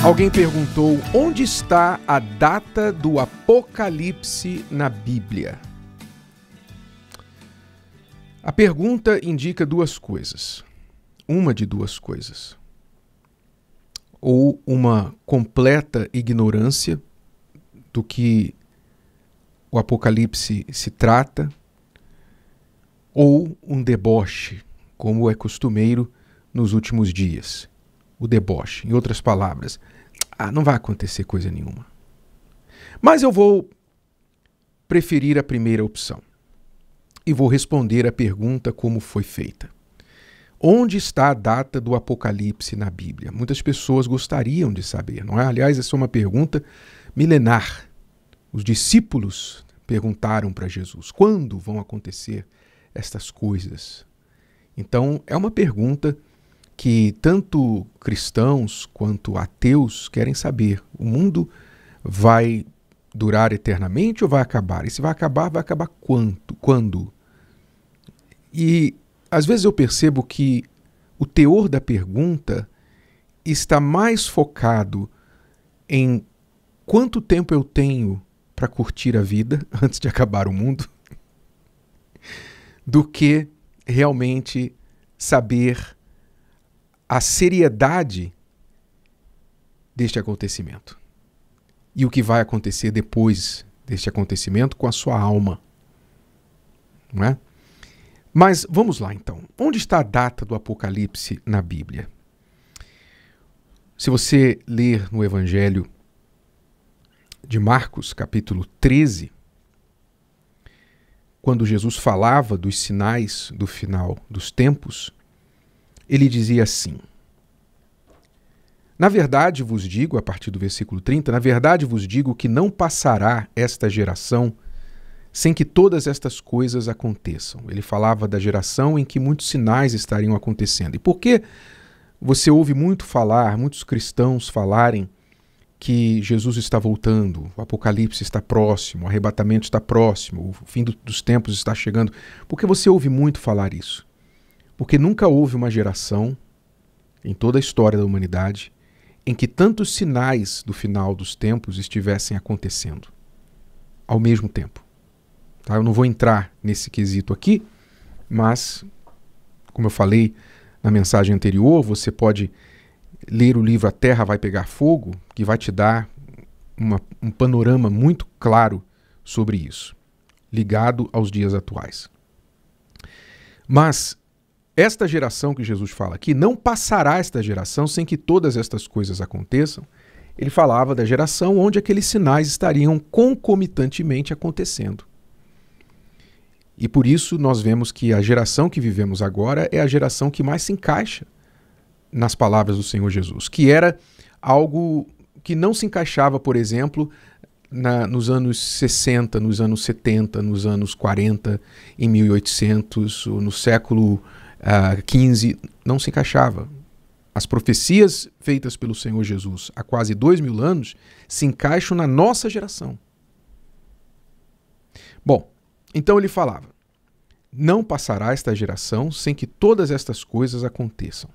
Alguém perguntou: onde está a data do Apocalipse na Bíblia? A pergunta indica duas coisas. Uma de duas coisas. Ou uma completa ignorância do que o Apocalipse se trata, ou um deboche, como é costumeiro nos últimos dias. O deboche, em outras palavras, não vai acontecer coisa nenhuma. Mas eu vou preferir a primeira opção e vou responder a pergunta como foi feita. Onde está a data do Apocalipse na Bíblia? Muitas pessoas gostariam de saber, não é? Aliás, essa é uma pergunta milenar. Os discípulos perguntaram para Jesus: quando vão acontecer estas coisas? Então, é uma pergunta que tanto cristãos quanto ateus querem saber. O mundo vai durar eternamente ou vai acabar? E se vai acabar quando? E às vezes eu percebo que o teor da pergunta está mais focado em quanto tempo eu tenho para curtir a vida antes de acabar o mundo, do que realmente saber a seriedade deste acontecimento e o que vai acontecer depois deste acontecimento com a sua alma, não é? Mas vamos lá então. Onde está a data do Apocalipse na Bíblia? Se você ler no Evangelho de Marcos, capítulo 13, quando Jesus falava dos sinais do final dos tempos, ele dizia assim: na verdade vos digo, a partir do versículo 30, na verdade vos digo que não passará esta geração sem que todas estas coisas aconteçam. Ele falava da geração em que muitos sinais estariam acontecendo. E por que você ouve muitos cristãos falarem que Jesus está voltando, o Apocalipse está próximo, o arrebatamento está próximo, o fim dos tempos está chegando? Por que você ouve muito falar isso? Porque nunca houve uma geração, em toda a história da humanidade, em que tantos sinais do final dos tempos estivessem acontecendo ao mesmo tempo. Tá? Eu não vou entrar nesse quesito aqui, mas, como eu falei na mensagem anterior, você pode ler o livro A Terra Vai Pegar Fogo, que vai te dar um panorama muito claro sobre isso, ligado aos dias atuais. Mas esta geração que Jesus fala aqui, não passará esta geração sem que todas estas coisas aconteçam. Ele falava da geração onde aqueles sinais estariam concomitantemente acontecendo. E por isso nós vemos que a geração que vivemos agora é a geração que mais se encaixa nas palavras do Senhor Jesus, que era algo que não se encaixava, por exemplo, nos anos 60, nos anos 70, nos anos 40, em 1800, no século 15, não se encaixava. As profecias feitas pelo Senhor Jesus há quase 2000 anos se encaixam na nossa geração. Bom, então ele falava: não passará esta geração sem que todas estas coisas aconteçam.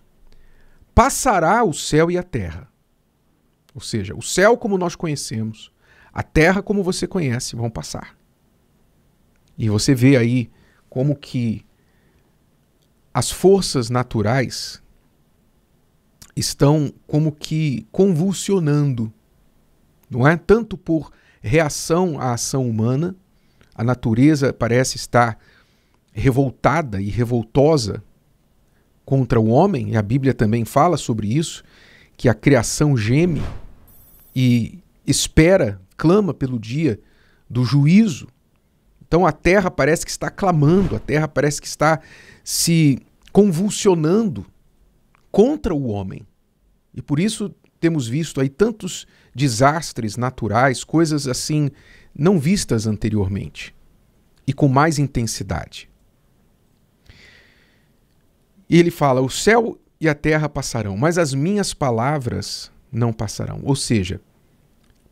Passará o céu e a terra. Ou seja, o céu como nós conhecemos, a terra como você conhece, vão passar. E você vê aí como que as forças naturais estão como que convulsionando, não é? Tanto por reação à ação humana, a natureza parece estar revoltada e revoltosa contra o homem, e a Bíblia também fala sobre isso, que a criação geme e espera, clama pelo dia do juízo. Então a terra parece que está clamando, a terra parece que está se convulsionando contra o homem. E por isso temos visto aí tantos desastres naturais, coisas assim não vistas anteriormente e com mais intensidade. E ele fala: o céu e a terra passarão, mas as minhas palavras não passarão. Ou seja,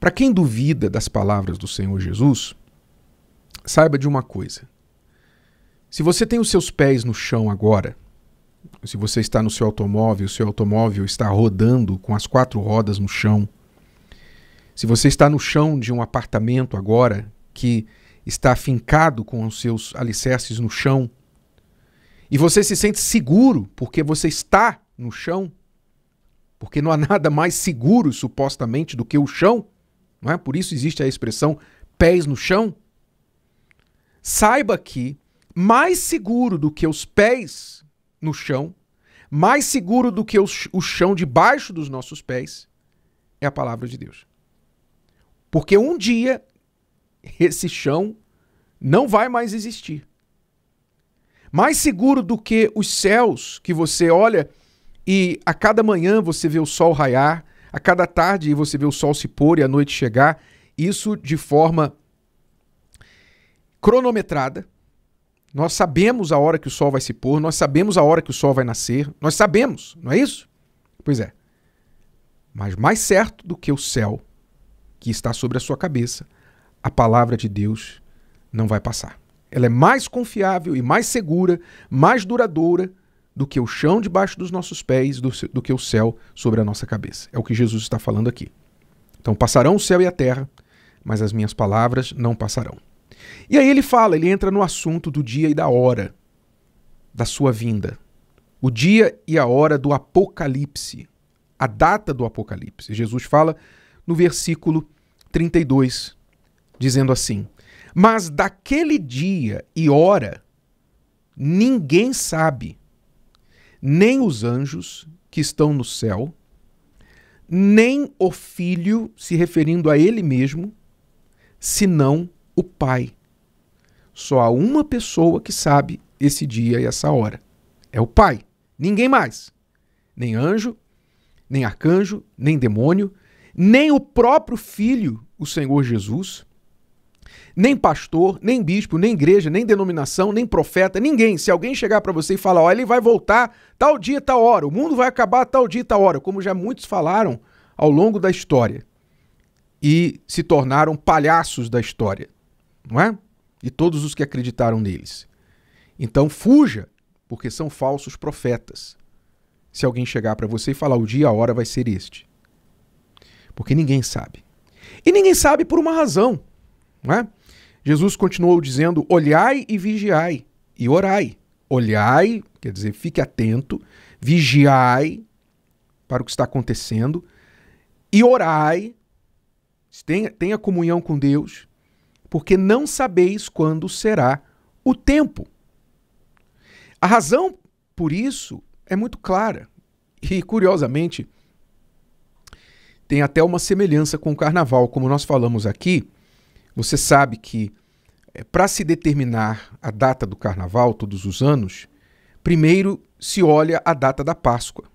para quem duvida das palavras do Senhor Jesus, saiba de uma coisa: se você tem os seus pés no chão agora, Se você está no seu automóvel, o seu automóvel está rodando com as 4 rodas no chão. Se você está no chão de um apartamento agora, que está afincado com os seus alicerces no chão, e você se sente seguro porque você está no chão, porque não há nada mais seguro, supostamente, do que o chão, não é? Por isso existe a expressão pés no chão. Saiba que mais seguro do que os pés no chão, mais seguro do que o chão debaixo dos nossos pés, é a palavra de Deus. Porque um dia esse chão não vai mais existir. Mais seguro do que os céus que você olha e a cada manhã você vê o sol raiar, a cada tarde você vê o sol se pôr e a noite chegar, isso de forma cronometrada. Nós sabemos a hora que o sol vai se pôr, nós sabemos a hora que o sol vai nascer, nós sabemos, não é isso? Pois é. Mas mais certo do que o céu que está sobre a sua cabeça, a palavra de Deus não vai passar. Ela é mais confiável e mais segura, mais duradoura do que o chão debaixo dos nossos pés, do que o céu sobre a nossa cabeça. É o que Jesus está falando aqui. Então passarão o céu e a terra, mas as minhas palavras não passarão. E aí ele entra no assunto do dia e da hora da sua vinda. O dia e a hora do Apocalipse. A data do Apocalipse. Jesus fala no versículo 32, dizendo assim: mas daquele dia e hora ninguém sabe, nem os anjos que estão no céu, nem o Filho, se referindo a ele mesmo, senão o Pai. Só há uma pessoa que sabe esse dia e essa hora. É o Pai. Ninguém mais. Nem anjo, nem arcanjo, nem demônio, nem o próprio Filho, o Senhor Jesus, nem pastor, nem bispo, nem igreja, nem denominação, nem profeta, ninguém. Se alguém chegar para você e falar, olha, ele vai voltar tal dia, tal hora, o mundo vai acabar tal dia, tal hora, como já muitos falaram ao longo da história e se tornaram palhaços da história, não é? E todos os que acreditaram neles. Então fuja, porque são falsos profetas. Se alguém chegar para você e falar, o dia, a hora vai ser este. Porque ninguém sabe. E ninguém sabe por uma razão, não é? Jesus continuou dizendo, olhai e vigiai e orai. Olhai, quer dizer, fique atento, vigiai para o que está acontecendo e orai, tenha comunhão com Deus, porque não sabeis quando será o tempo. A razão por isso é muito clara e, curiosamente, tem até uma semelhança com o carnaval. Como nós falamos aqui, você sabe que para se determinar a data do carnaval todos os anos, primeiro se olha a data da Páscoa.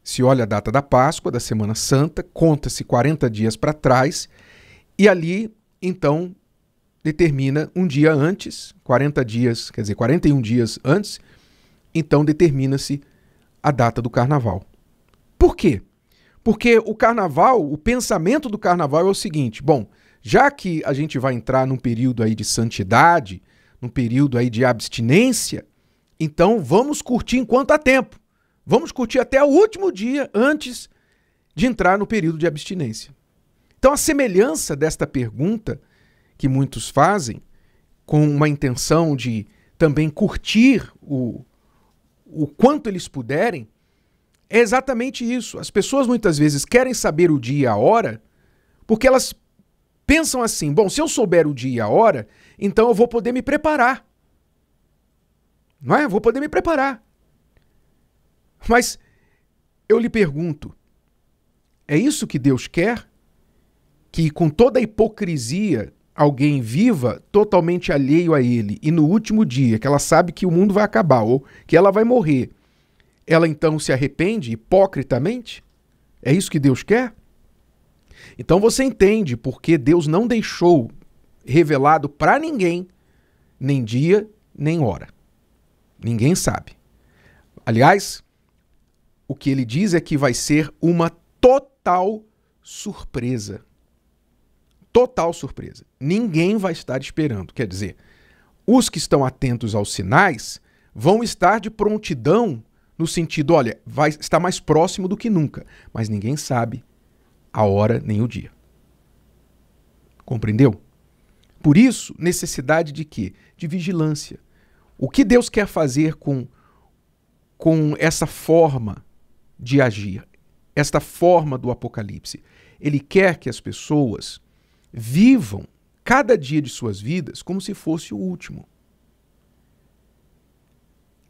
Se olha a data da Páscoa, da Semana Santa, conta-se 40 dias para trás e ali, então, determina um dia antes, 40 dias, quer dizer, 41 dias antes, então determina-se a data do carnaval. Por quê? Porque o carnaval, o pensamento do carnaval é o seguinte, bom, já que a gente vai entrar num período aí de santidade, num período aí de abstinência, então vamos curtir enquanto há tempo. Vamos curtir até o último dia antes de entrar no período de abstinência. Então a semelhança desta pergunta que muitos fazem, com uma intenção de também curtir o quanto eles puderem, é exatamente isso. As pessoas muitas vezes querem saber o dia e a hora, porque elas pensam assim, bom, se eu souber o dia e a hora, então eu vou poder me preparar. Não é? Eu vou poder me preparar. Mas eu lhe pergunto, é isso que Deus quer? Que com toda a hipocrisia alguém viva totalmente alheio a Ele e no último dia, que ela sabe que o mundo vai acabar ou que ela vai morrer, ela então se arrepende hipocritamente? É isso que Deus quer? Então você entende porque Deus não deixou revelado para ninguém nem dia, nem hora. Ninguém sabe. Aliás, o que ele diz é que vai ser uma total surpresa. Total surpresa. Ninguém vai estar esperando. Quer dizer, os que estão atentos aos sinais vão estar de prontidão no sentido, olha, vai estar mais próximo do que nunca, mas ninguém sabe a hora nem o dia. Compreendeu? Por isso, necessidade de quê? De vigilância. O que Deus quer fazer com essa forma de agir, esta forma do Apocalipse? Ele quer que as pessoas vivam cada dia de suas vidas como se fosse o último.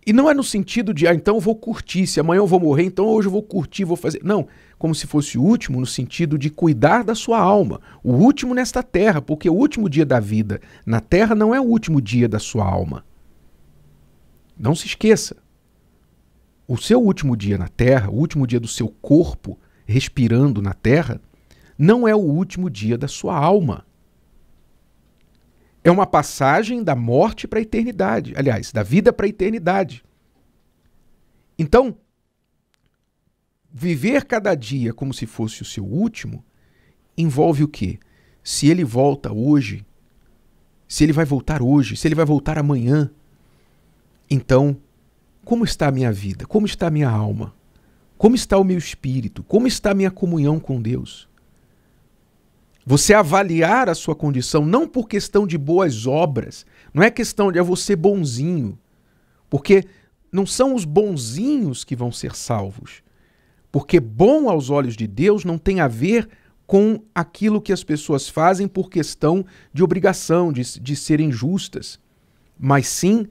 E não é no sentido de, então eu vou curtir, se amanhã eu vou morrer, então hoje eu vou curtir, vou fazer. Não, como se fosse o último no sentido de cuidar da sua alma. O último nesta terra, porque o último dia da vida na terra não é o último dia da sua alma. Não se esqueça. O seu último dia na terra, o último dia do seu corpo respirando na terra, não é o último dia da sua alma. É uma passagem da morte para a eternidade. Aliás, da vida para a eternidade. Então, viver cada dia como se fosse o seu último envolve o quê? Se ele volta hoje, se ele vai voltar hoje, se ele vai voltar amanhã, então, como está a minha vida? Como está a minha alma? Como está o meu espírito? Como está a minha comunhão com Deus? Você avaliar a sua condição não por questão de boas obras, não é questão de você bonzinho, porque não são os bonzinhos que vão ser salvos. Porque bom aos olhos de Deus não tem a ver com aquilo que as pessoas fazem por questão de obrigação, de serem justas. Mas sim,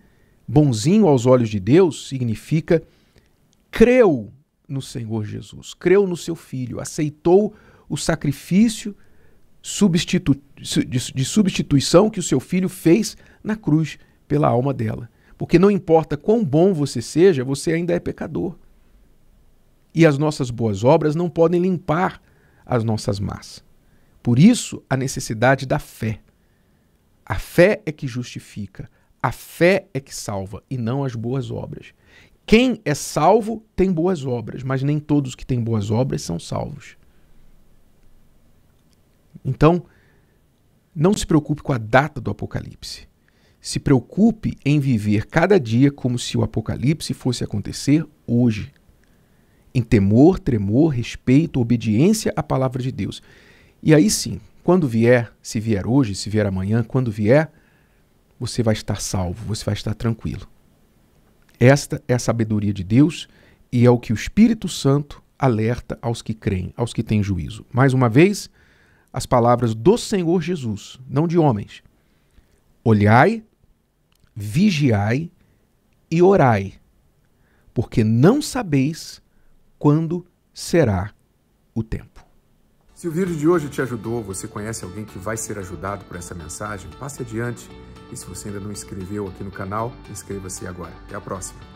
bonzinho aos olhos de Deus significa creu no Senhor Jesus, creu no seu Filho, aceitou o sacrifício de substituição que o seu filho fez na cruz pela alma dela. Porque não importa quão bom você seja, você ainda é pecador. E as nossas boas obras não podem limpar as nossas más. Por isso, a necessidade da fé. A fé é que justifica, a fé é que salva, e não as boas obras. Quem é salvo tem boas obras, mas nem todos que têm boas obras são salvos. Então, não se preocupe com a data do Apocalipse. Se preocupe em viver cada dia como se o Apocalipse fosse acontecer hoje. Em temor, tremor, respeito, obediência à palavra de Deus. E aí sim, quando vier, se vier hoje, se vier amanhã, quando vier, você vai estar salvo, você vai estar tranquilo. Esta é a sabedoria de Deus e é o que o Espírito Santo alerta aos que creem, aos que têm juízo. Mais uma vez, as palavras do Senhor Jesus, não de homens. Olhai, vigiai e orai, porque não sabeis quando será o tempo. Se o vídeo de hoje te ajudou, você conhece alguém que vai ser ajudado por essa mensagem, passe adiante. E se você ainda não inscreveu aqui no canal, inscreva-se agora. Até a próxima.